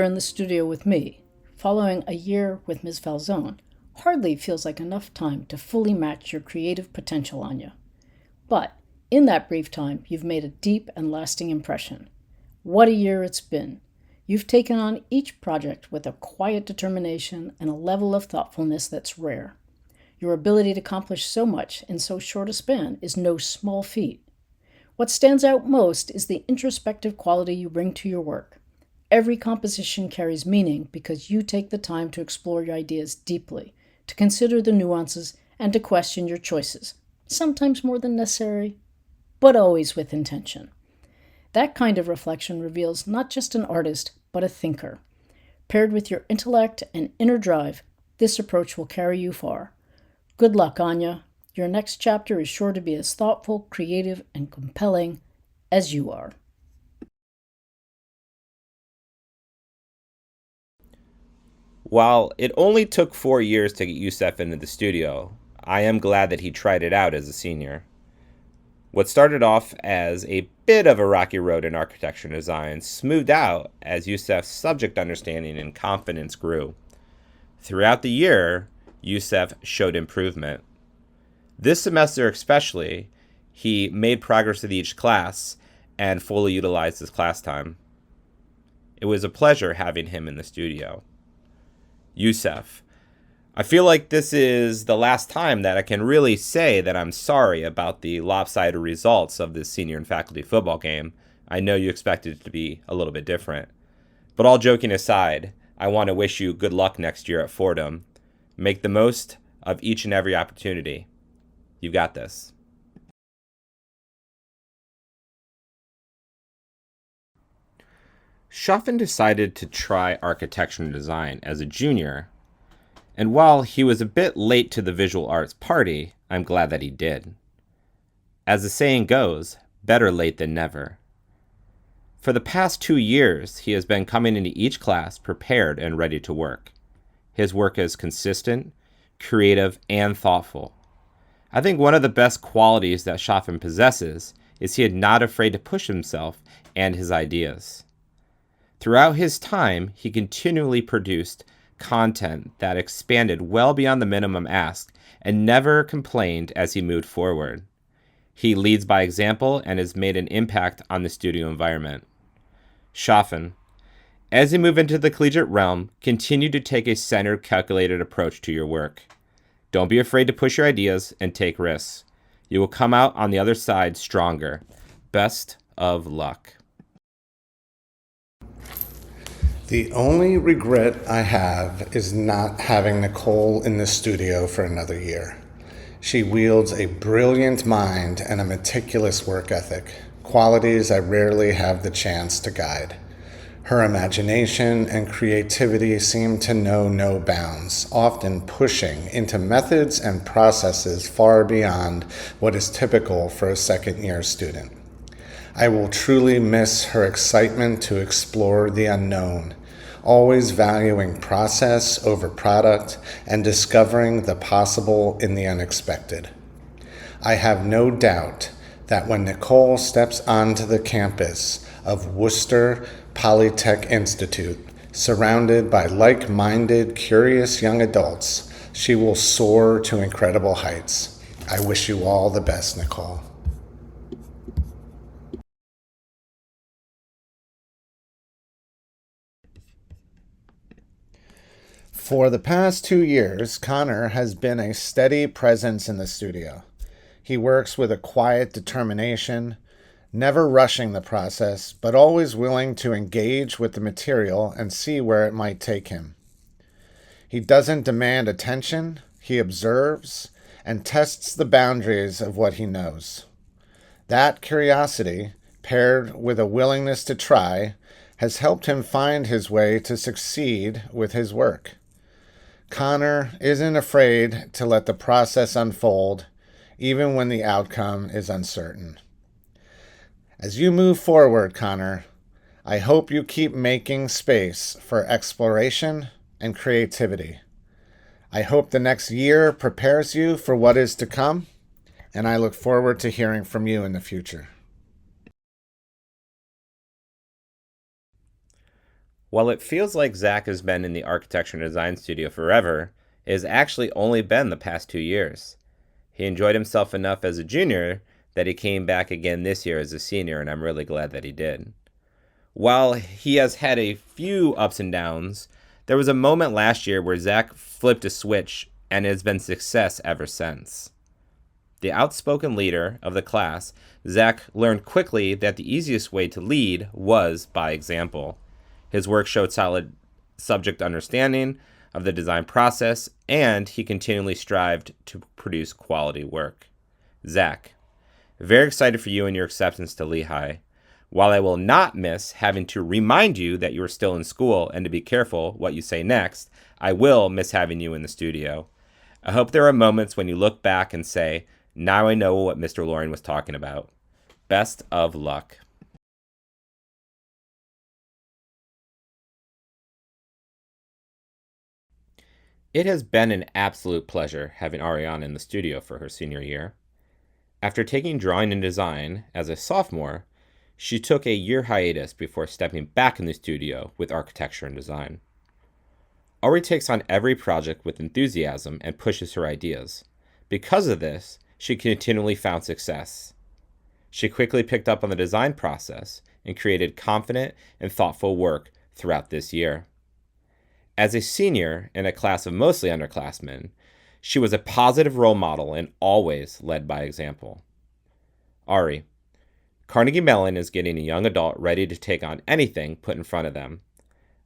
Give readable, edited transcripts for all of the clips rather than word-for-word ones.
in the studio with me, following a year with Ms. Falzone, hardly feels like enough time to fully match your creative potential, Anya. But in that brief time, you've made a deep and lasting impression. What a year it's been. You've taken on each project with a quiet determination and a level of thoughtfulness that's rare. Your ability to accomplish so much in so short a span is no small feat. What stands out most is the introspective quality you bring to your work. Every composition carries meaning because you take the time to explore your ideas deeply, to consider the nuances, and to question your choices, sometimes more than necessary, but always with intention. That kind of reflection reveals not just an artist, but a thinker. Paired with your intellect and inner drive, this approach will carry you far. Good luck, Anya. Your next chapter is sure to be as thoughtful, creative, and compelling as you are. While it only took 4 years to get Youssef into the studio, I am glad that he tried it out as a senior. What started off as a bit of a rocky road in architecture and design smoothed out as Youssef's subject understanding and confidence grew. Throughout the year, Youssef showed improvement. This semester especially, he made progress with each class and fully utilized his class time. It was a pleasure having him in the studio. Youssef, I feel like this is the last time that I can really say that I'm sorry about the lopsided results of this senior and faculty football game. I know you expected it to be a little bit different. But all joking aside, I want to wish you good luck next year at Fordham. Make the most of each and every opportunity. You've got this. Schaffen decided to try architecture and design as a junior, and while he was a bit late to the visual arts party, I'm glad that he did. As the saying goes, better late than never. For the past 2 years, he has been coming into each class prepared and ready to work. His work is consistent, creative, and thoughtful. I think one of the best qualities that Schaffen possesses is he is not afraid to push himself and his ideas. Throughout his time, he continually produced content that expanded well beyond the minimum asked and never complained as he moved forward. He leads by example and has made an impact on the studio environment. Schaffen, as you move into the collegiate realm, continue to take a centered, calculated approach to your work. Don't be afraid to push your ideas and take risks. You will come out on the other side stronger. Best of luck. The only regret I have is not having Nicole in the studio for another year. She wields a brilliant mind and a meticulous work ethic, qualities I rarely have the chance to guide. Her imagination and creativity seem to know no bounds, often pushing into methods and processes far beyond what is typical for a second-year student. I will truly miss her excitement to explore the unknown, always valuing process over product and discovering the possible in the unexpected. I have no doubt that when Nicole steps onto the campus of Worcester Polytech Institute, surrounded by like-minded, curious young adults, she will soar to incredible heights. I wish you all the best, Nicole. For the past 2 years, Connor has been a steady presence in the studio. He works with a quiet determination, never rushing the process, but always willing to engage with the material and see where it might take him. He doesn't demand attention, he observes and tests the boundaries of what he knows. That curiosity, paired with a willingness to try, has helped him find his way to succeed with his work. Connor isn't afraid to let the process unfold, even when the outcome is uncertain. As you move forward, Connor, I hope you keep making space for exploration and creativity. I hope the next year prepares you for what is to come, and I look forward to hearing from you in the future. While it feels like Zach has been in the architecture and design studio forever, it has actually only been the past 2 years. He enjoyed himself enough as a junior that he came back again this year as a senior, and I'm really glad that he did. While he has had a few ups and downs, there was a moment last year where Zach flipped a switch and it has been success ever since. The outspoken leader of the class, Zach learned quickly that the easiest way to lead was by example. His work showed solid subject understanding of the design process, and he continually strived to produce quality work. Zach, very excited for you and your acceptance to Lehigh. While I will not miss having to remind you that you are still in school and to be careful what you say next, I will miss having you in the studio. I hope there are moments when you look back and say, now I know what Mr. Loring was talking about. Best of luck. It has been an absolute pleasure having Ariana in the studio for her senior year. After taking drawing and design as a sophomore, she took a year hiatus before stepping back in the studio with architecture and design. Ari takes on every project with enthusiasm and pushes her ideas. Because of this, she continually found success. She quickly picked up on the design process and created confident and thoughtful work throughout this year. As a senior in a class of mostly underclassmen, she was a positive role model and always led by example. Ari, Carnegie Mellon is getting a young adult ready to take on anything put in front of them.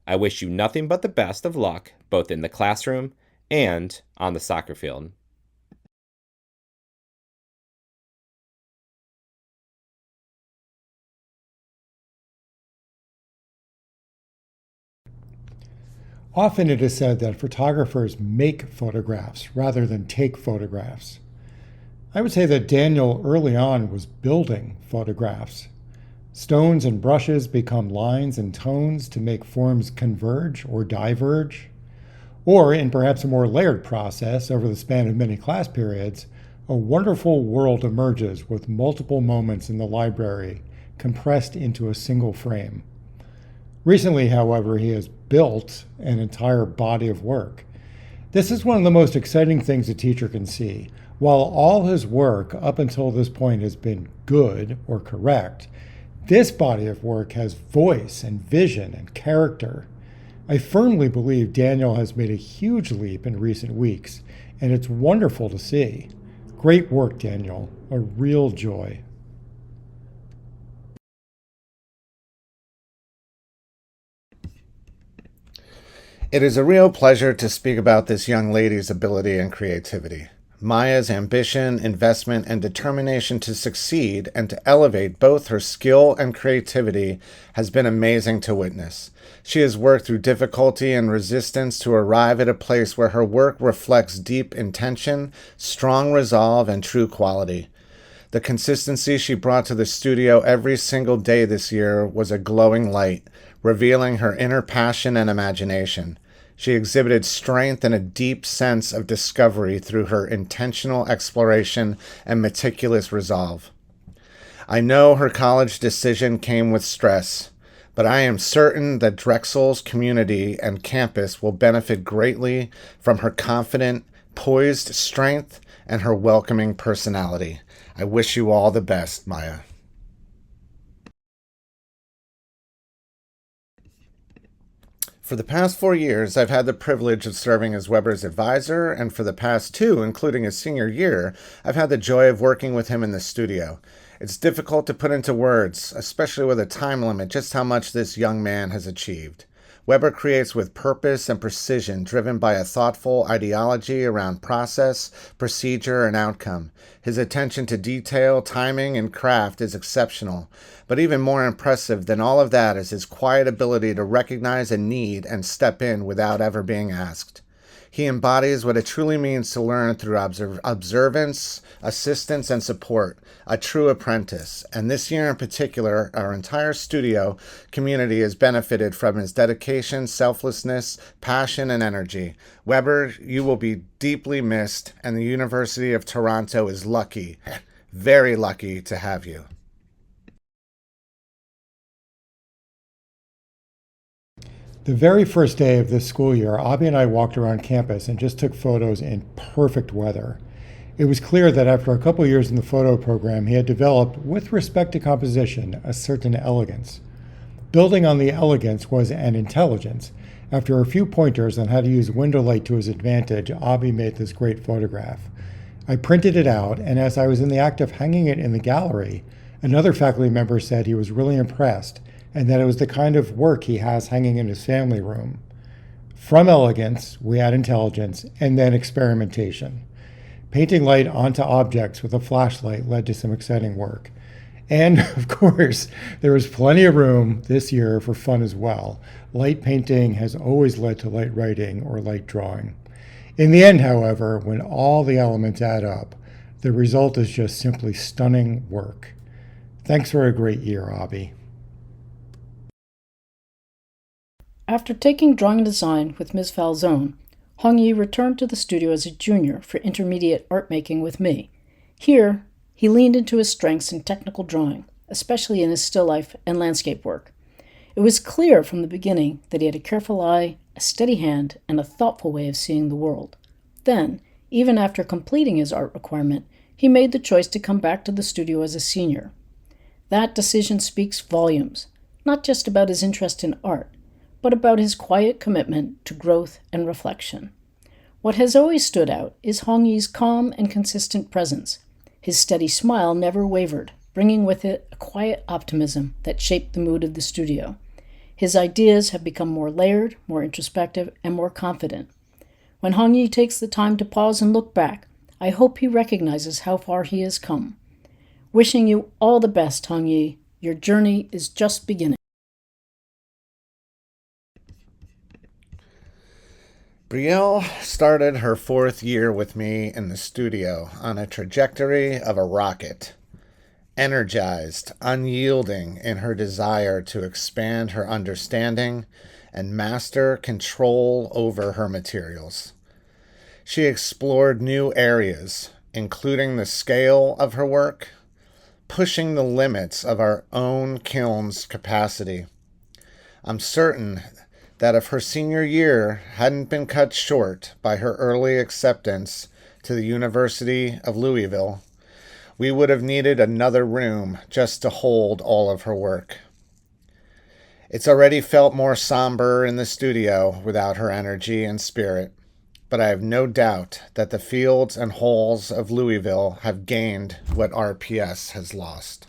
I wish you nothing but the best of luck, both in the classroom and on the soccer field. Often it is said that photographers make photographs rather than take photographs. I would say that Daniel early on was building photographs. Stones and brushes become lines and tones to make forms converge or diverge. Or, in perhaps a more layered process over the span of many class periods, a wonderful world emerges with multiple moments in the library compressed into a single frame. Recently, however, he has built an entire body of work. This is one of the most exciting things a teacher can see. While all his work up until this point has been good or correct, this body of work has voice and vision and character. I firmly believe Daniel has made a huge leap in recent weeks, and it's wonderful to see. Great work, Daniel. A real joy. It is a real pleasure to speak about this young lady's ability and creativity. Maya's ambition, investment, and determination to succeed and to elevate both her skill and creativity has been amazing to witness. She has worked through difficulty and resistance to arrive at a place where her work reflects deep intention, strong resolve, and true quality. The consistency she brought to the studio every single day this year was a glowing light, revealing her inner passion and imagination. She exhibited strength and a deep sense of discovery through her intentional exploration and meticulous resolve. I know her college decision came with stress, but I am certain that Drexel's community and campus will benefit greatly from her confident, poised strength and her welcoming personality. I wish you all the best, Maya. For the past 4 years, I've had the privilege of serving as Weber's advisor, and for the past 2, including his senior year, I've had the joy of working with him in the studio. It's difficult to put into words, especially with a time limit, just how much this young man has achieved. Weber creates with purpose and precision, driven by a thoughtful ideology around process, procedure, and outcome. His attention to detail, timing, and craft is exceptional. But even more impressive than all of that is his quiet ability to recognize a need and step in without ever being asked. He embodies what it truly means to learn through observance, assistance, and support, a true apprentice. And this year in particular, our entire studio community has benefited from his dedication, selflessness, passion, and energy. Weber, you will be deeply missed, and the University of Toronto is lucky, very lucky to have you. The very first day of this school year, Abby and I walked around campus and just took photos in perfect weather. It was clear that after a couple years in the photo program, he had developed, with respect to composition, a certain elegance. Building on the elegance was an intelligence. After a few pointers on how to use window light to his advantage, Abby made this great photograph. I printed it out, and as I was in the act of hanging it in the gallery, another faculty member said he was really impressed and that it was the kind of work he has hanging in his family room. From elegance, we had intelligence, and then experimentation. Painting light onto objects with a flashlight led to some exciting work. And, of course, there was plenty of room this year for fun as well. Light painting has always led to light writing or light drawing. In the end, however, when all the elements add up, the result is just simply stunning work. Thanks for a great year, Abby. After taking drawing and design with Ms. Falzone, Hongyi returned to the studio as a junior for intermediate art making with me. Here, he leaned into his strengths in technical drawing, especially in his still life and landscape work. It was clear from the beginning that he had a careful eye, a steady hand, and a thoughtful way of seeing the world. Then, even after completing his art requirement, he made the choice to come back to the studio as a senior. That decision speaks volumes, not just about his interest in art, but about his quiet commitment to growth and reflection. What has always stood out is Hongyi's calm and consistent presence. His steady smile never wavered, bringing with it a quiet optimism that shaped the mood of the studio. His ideas have become more layered, more introspective, and more confident. When Hongyi takes the time to pause and look back, I hope he recognizes how far he has come. Wishing you all the best, Hongyi. Your journey is just beginning. Brielle started her 4th year with me in the studio on a trajectory of a rocket. Energized, unyielding in her desire to expand her understanding and master control over her materials. She explored new areas, including the scale of her work, pushing the limits of our own kiln's capacity. I'm certain that if her senior year hadn't been cut short by her early acceptance to the University of Louisville, we would have needed another room just to hold all of her work. It's already felt more somber in the studio without her energy and spirit, but I have no doubt that the fields and halls of Louisville have gained what RPS has lost.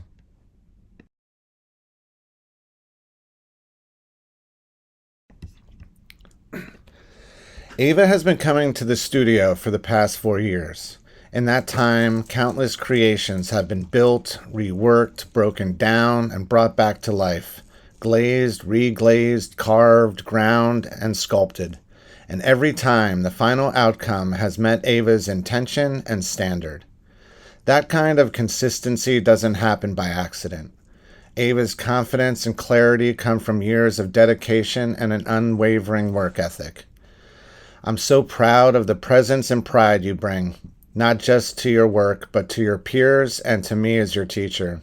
Ava has been coming to the studio for the past 4 years. In that time, countless creations have been built, reworked, broken down, and brought back to life. Glazed, reglazed, carved, ground, and sculpted. And every time, the final outcome has met Ava's intention and standard. That kind of consistency doesn't happen by accident. Ava's confidence and clarity come from years of dedication and an unwavering work ethic. I'm so proud of the presence and pride you bring, not just to your work, but to your peers and to me as your teacher.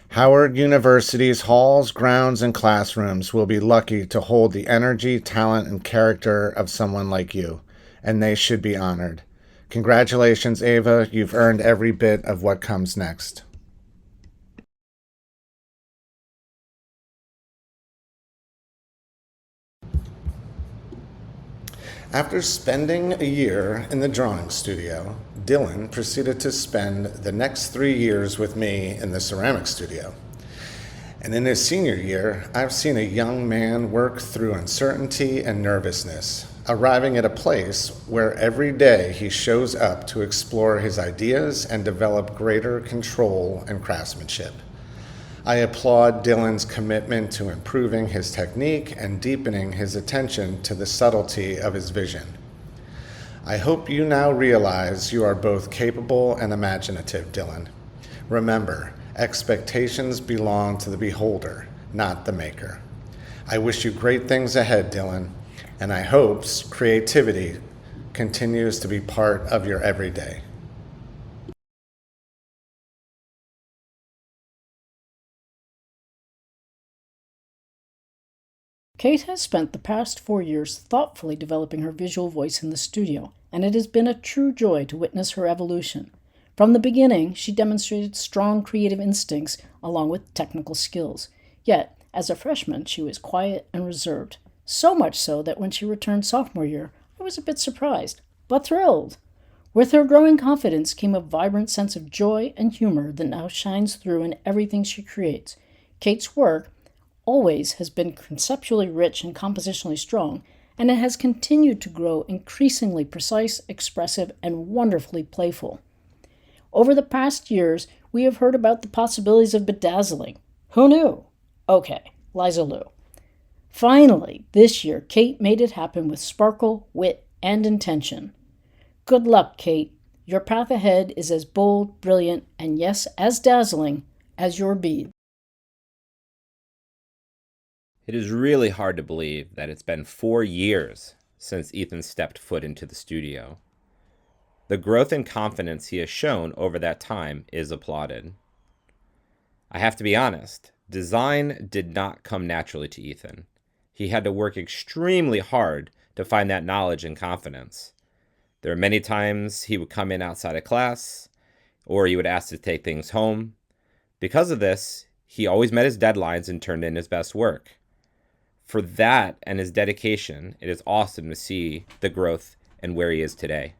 Howard University's halls, grounds, and classrooms will be lucky to hold the energy, talent, and character of someone like you, and they should be honored. Congratulations, Ava. You've earned every bit of what comes next. After spending a year in the drawing studio, Dylan proceeded to spend the next 3 years with me in the ceramic studio. And in his senior year, I've seen a young man work through uncertainty and nervousness, arriving at a place where every day he shows up to explore his ideas and develop greater control and craftsmanship. I applaud Dylan's commitment to improving his technique and deepening his attention to the subtlety of his vision. I hope you now realize you are both capable and imaginative, Dylan. Remember, expectations belong to the beholder, not the maker. I wish you great things ahead, Dylan, and I hope creativity continues to be part of your everyday. Kate has spent the past 4 years thoughtfully developing her visual voice in the studio, and it has been a true joy to witness her evolution. From the beginning, she demonstrated strong creative instincts along with technical skills. Yet, as a freshman, she was quiet and reserved. So much so that when she returned sophomore year, I was a bit surprised, but thrilled. With her growing confidence came a vibrant sense of joy and humor that now shines through in everything she creates. Kate's work always has been conceptually rich and compositionally strong, and it has continued to grow increasingly precise, expressive, and wonderfully playful. Over the past years, we have heard about the possibilities of bedazzling. Who knew? Okay, Liza Lou. Finally, this year, Kate made it happen with sparkle, wit, and intention. Good luck, Kate. Your path ahead is as bold, brilliant, and yes, as dazzling as your bead. It is really hard to believe that it's been 4 years since Ethan stepped foot into the studio. The growth and confidence he has shown over that time is applauded. I have to be honest, design did not come naturally to Ethan. He had to work extremely hard to find that knowledge and confidence. There were many times he would come in outside of class, or he would ask to take things home. Because of this, he always met his deadlines and turned in his best work. For that and his dedication, it is awesome to see the growth and where he is today.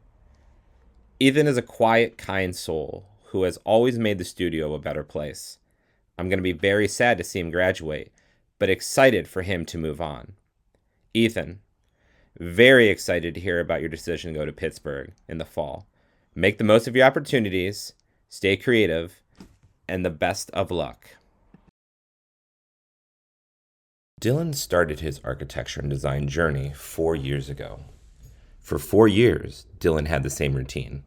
Ethan is a quiet, kind soul who has always made the studio a better place. I'm going to be very sad to see him graduate, but excited for him to move on. Ethan, very excited to hear about your decision to go to Pittsburgh in the fall. Make the most of your opportunities, stay creative, and the best of luck. Dylan started his architecture and design journey 4 years ago. For 4 years, Dylan had the same routine.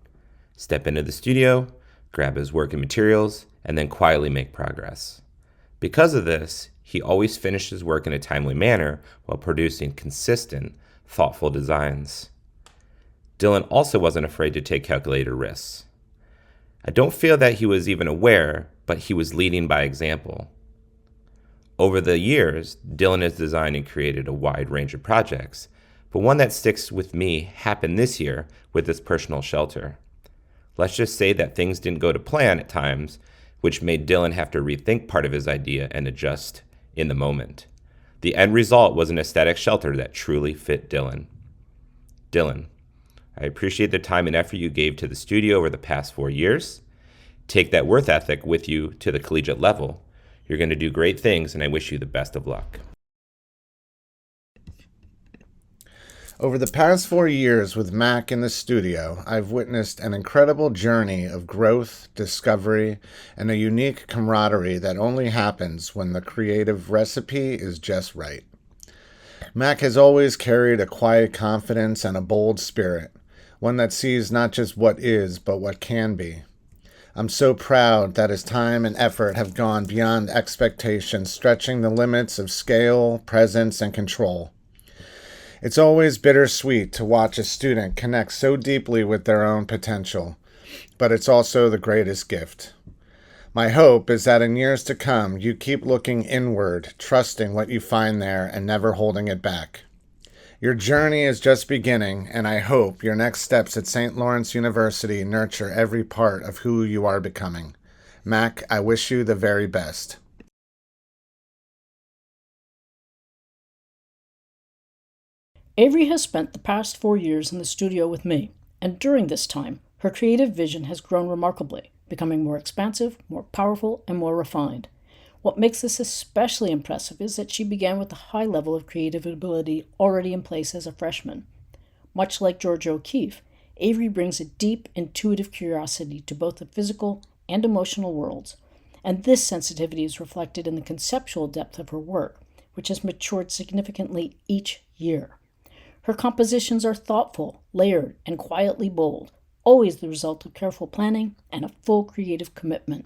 Step into the studio, grab his work and materials, and then quietly make progress. Because of this, he always finished his work in a timely manner while producing consistent, thoughtful designs. Dylan also wasn't afraid to take calculated risks. I don't feel that he was even aware, but he was leading by example. Over the years, Dylan has designed and created a wide range of projects, but one that sticks with me happened this year with this personal shelter. Let's just say that things didn't go to plan at times, which made Dylan have to rethink part of his idea and adjust in the moment. The end result was an aesthetic shelter that truly fit Dylan. Dylan, I appreciate the time and effort you gave to the studio over the past 4 years. Take that work ethic with you to the collegiate level. You're going to do great things, and I wish you the best of luck. Over the past 4 years with Mac in the studio, I've witnessed an incredible journey of growth, discovery, and a unique camaraderie that only happens when the creative recipe is just right. Mac has always carried a quiet confidence and a bold spirit, one that sees not just what is, but what can be. I'm so proud that his time and effort have gone beyond expectations, stretching the limits of scale, presence, and control. It's always bittersweet to watch a student connect so deeply with their own potential, but it's also the greatest gift. My hope is that in years to come, you keep looking inward, trusting what you find there and never holding it back. Your journey is just beginning, and I hope your next steps at St. Lawrence University nurture every part of who you are becoming. Mac, I wish you the very best. Avery has spent the past 4 years in the studio with me, and during this time, her creative vision has grown remarkably, becoming more expansive, more powerful, and more refined. What makes this especially impressive is that she began with a high level of creative ability already in place as a freshman. Much like Georgia O'Keeffe, Avery brings a deep, intuitive curiosity to both the physical and emotional worlds, and this sensitivity is reflected in the conceptual depth of her work, which has matured significantly each year. Her compositions are thoughtful, layered, and quietly bold, always the result of careful planning and a full creative commitment.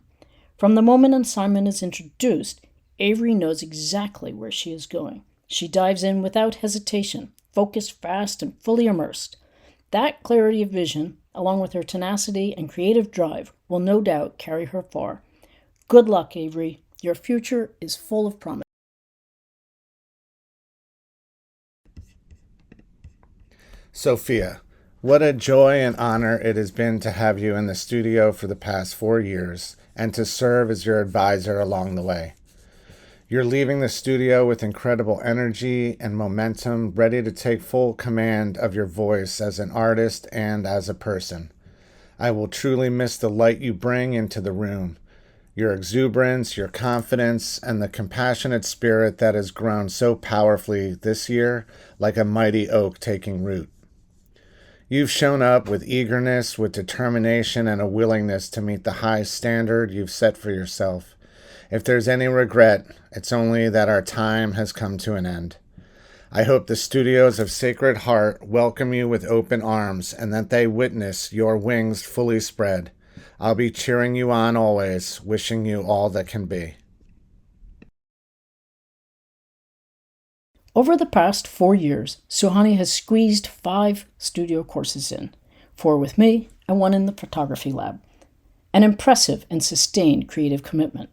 From the moment an assignment is introduced, Avery knows exactly where she is going. She dives in without hesitation, focused, fast, and fully immersed. That clarity of vision, along with her tenacity and creative drive, will no doubt carry her far. Good luck, Avery. Your future is full of promise. Sophia, what a joy and honor it has been to have you in the studio for the past 4 years and to serve as your advisor along the way. You're leaving the studio with incredible energy and momentum, ready to take full command of your voice as an artist and as a person. I will truly miss the light you bring into the room, your exuberance, your confidence, and the compassionate spirit that has grown so powerfully this year, like a mighty oak taking root. You've shown up with eagerness, with determination, and a willingness to meet the high standard you've set for yourself. If there's any regret, it's only that our time has come to an end. I hope the studios of Sacred Heart welcome you with open arms and that they witness your wings fully spread. I'll be cheering you on always, wishing you all that can be. Over the past 4 years, Suhani has squeezed 5 studio courses in, 4 with me and 1 in the photography lab. An impressive and sustained creative commitment.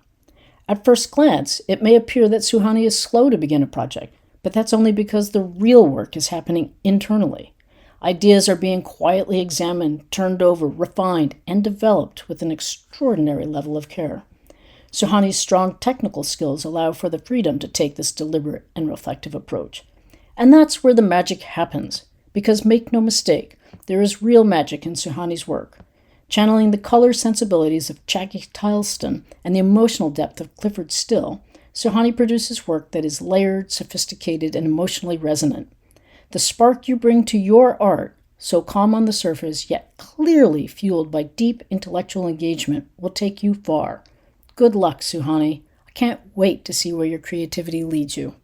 At first glance, it may appear that Suhani is slow to begin a project, but that's only because the real work is happening internally. Ideas are being quietly examined, turned over, refined, and developed with an extraordinary level of care. Suhani's strong technical skills allow for the freedom to take this deliberate and reflective approach. And that's where the magic happens, because make no mistake, there is real magic in Suhani's work. Channeling the color sensibilities of Jackie Tileston and the emotional depth of Clifford Still, Suhani produces work that is layered, sophisticated, and emotionally resonant. The spark you bring to your art, so calm on the surface yet clearly fueled by deep intellectual engagement, will take you far. Good luck, Suhani. I can't wait to see where your creativity leads you.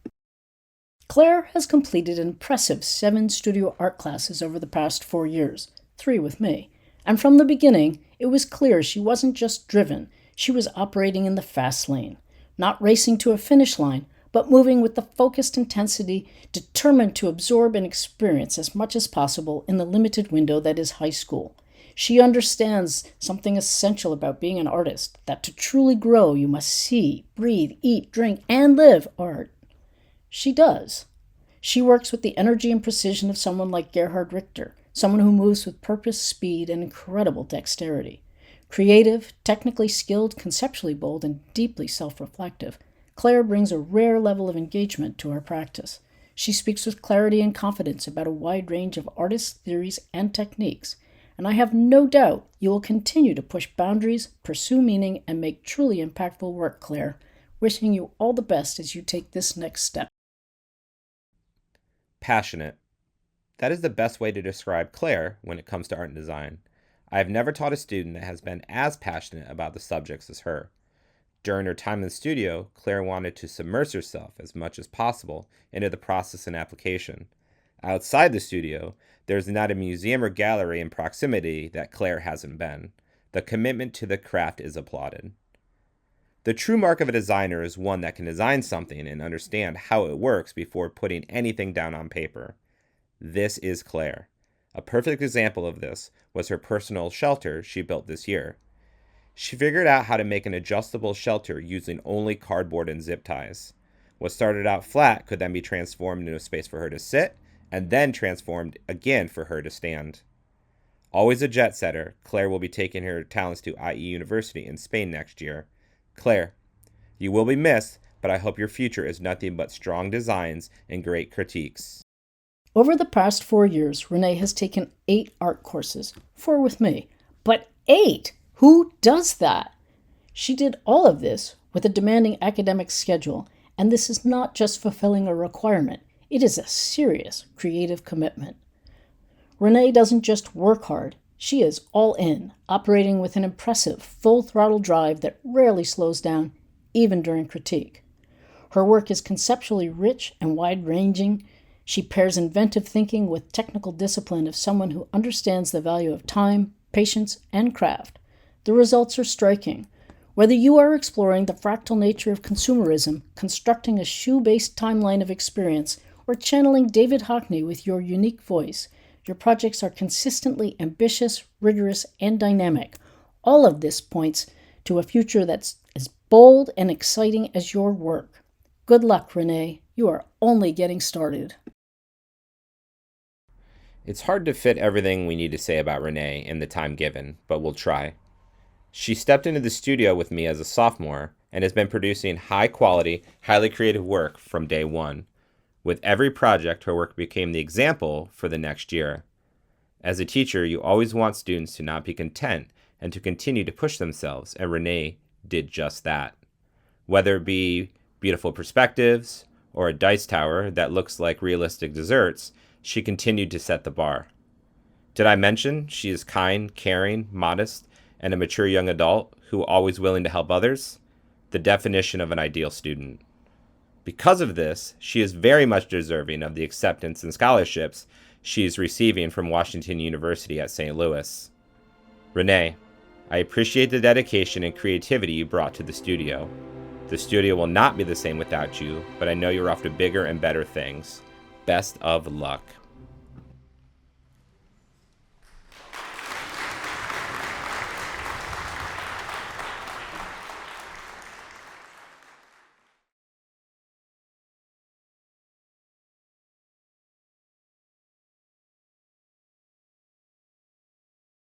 Claire has completed an impressive 7 studio art classes over the past 4 years, 3 with me. And from the beginning, it was clear she wasn't just driven, she was operating in the fast lane, not racing to a finish line, but moving with the focused intensity, determined to absorb and experience as much as possible in the limited window that is high school. She understands something essential about being an artist, that to truly grow, you must see, breathe, eat, drink, and live art. She does. She works with the energy and precision of someone like Gerhard Richter, someone who moves with purpose, speed, and incredible dexterity. Creative, technically skilled, conceptually bold, and deeply self-reflective, Claire brings a rare level of engagement to our practice. She speaks with clarity and confidence about a wide range of artists, theories, and techniques, and I have no doubt you will continue to push boundaries, pursue meaning, and make truly impactful work, Claire. Wishing you all the best as you take this next step. Passionate. That is the best way to describe Claire when it comes to art and design. I have never taught a student that has been as passionate about the subjects as her. During her time in the studio, Claire wanted to submerge herself as much as possible into the process and application. Outside the studio, there's not a museum or gallery in proximity that Claire hasn't been. The commitment to the craft is applauded. The true mark of a designer is one that can design something and understand how it works before putting anything down on paper. This is Claire. A perfect example of this was her personal shelter she built this year. She figured out how to make an adjustable shelter using only cardboard and zip ties. What started out flat could then be transformed into a space for her to sit, and then transformed again for her to stand. Always a jet setter, Claire will be taking her talents to IE University in Spain next year. Claire, you will be missed, but I hope your future is nothing but strong designs and great critiques. Over the past 4 years, Renee has taken 8 art courses, 4 with me. But 8! Who does that? She did all of this with a demanding academic schedule, and this is not just fulfilling a requirement. It is a serious creative commitment. Renee doesn't just work hard. She is all in, operating with an impressive, full-throttle drive that rarely slows down, even during critique. Her work is conceptually rich and wide-ranging. She pairs inventive thinking with technical discipline of someone who understands the value of time, patience, and craft. The results are striking. Whether you are exploring the fractal nature of consumerism, constructing a shoe-based timeline of experience, or channeling David Hockney with your unique voice, your projects are consistently ambitious, rigorous, and dynamic. All of this points to a future that's as bold and exciting as your work. Good luck, Renee. You are only getting started. It's hard to fit everything we need to say about Renee in the time given, but we'll try. She stepped into the studio with me as a sophomore and has been producing high-quality, highly creative work from day one. With every project, her work became the example for the next year. As a teacher, you always want students to not be content and to continue to push themselves, and Renee did just that. Whether it be beautiful perspectives or a dice tower that looks like realistic desserts, she continued to set the bar. Did I mention she is kind, caring, modest, and a mature young adult who always willing to help others? The definition of an ideal student. Because of this, she is very much deserving of the acceptance and scholarships she is receiving from Washington University at St. Louis. Renee, I appreciate the dedication and creativity you brought to the studio. The studio will not be the same without you, but I know you're off to bigger and better things. Best of luck.